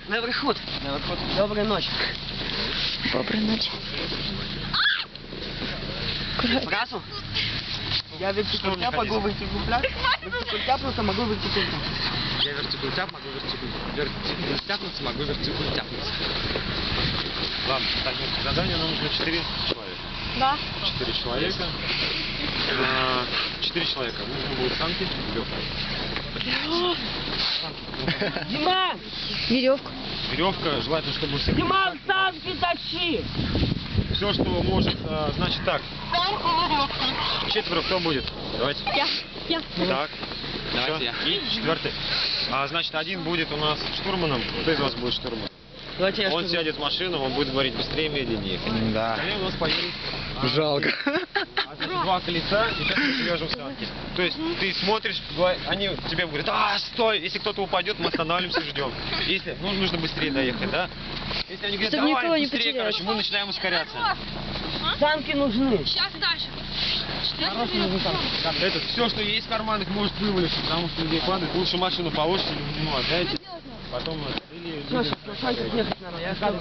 Неверхут. Доброй ночи. Доброй ночи. Сразу? Я вертикультяп могу вертикультяп. Вертикультяпнуться могу вертикультяп. Я вертикультяп могу вертикультяпнуться, могу вертикультяпнуться. Ладно, так, задание нам нужно 4 человека. Да. 4 человека. 4 человека. Нужно будет санки, веревка. Диман! Веревку. Веревка, желательно, чтобы все... Диман, санки тащи! Все, что может, значит так. 4 кто будет? Давайте. Я. Так. Давайте Всё. И 4. Значит, один будет у нас штурманом. Кто из вас будет штурманом? Давайте я Он что-то- сядет в машину, он будет говорить быстрее, медленнее. Да. Остальные у нас поедут. Жалко. Два колеса, и сейчас мы свяжем санки. То есть ты смотришь, они тебе говорят: стой! Если кто-то упадет, мы останавливаемся, ждем. Если нужно быстрее доехать, да? Если они говорят: Чтобы никого давай не быстрее, потерять. короче, мы начинаем ускоряться. Санки нужны. Сейчас дальше. Это все, что есть в карманах, может вывалиться, потому что людей падает. Лучше машину по очереди, отдайте. Потом или Санки ехать надо, я скажу.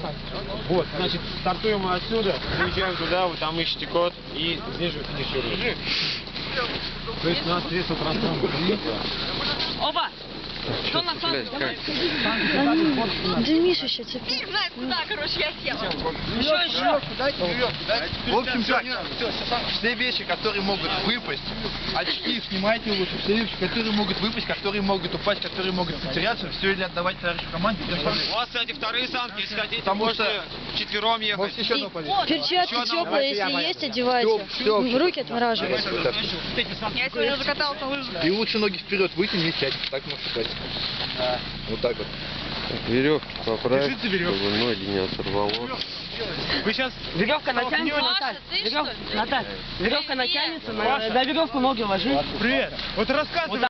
вот, значит, стартуем мы отсюда, приезжаем туда, вы там ищете код и здесь же финишируем. То есть у нас средства транспорта. Опа! Что на санки? Да Миша сейчас тебе. Не знаю куда, короче, я села. Еще. В общем, все вещи, которые могут выпасть, очки снимайте лучше, все вещи, которые могут выпасть, которые могут упасть, которые могут потеряться, все или отдавать товарищу команде. У вас, кстати, вторые санки, если хотите, Потому можете что- вчетвером ехать. Еще одно полезно. Перчатки Еще одна теплые, если есть, одевайте. В руки отмораживать. Я сегодня уже каталась на лыжах. И лучше ноги вперед вытяни и сядь, так можно сядь. Вот так вот. Веревки поправь, Держите веревку. чтобы ноги не оторвало. Вы сейчас... Веревка натянется, Наталья. Наталья, веревка натянется, на веревку ноги ложи. Привет! Вот рассказывай.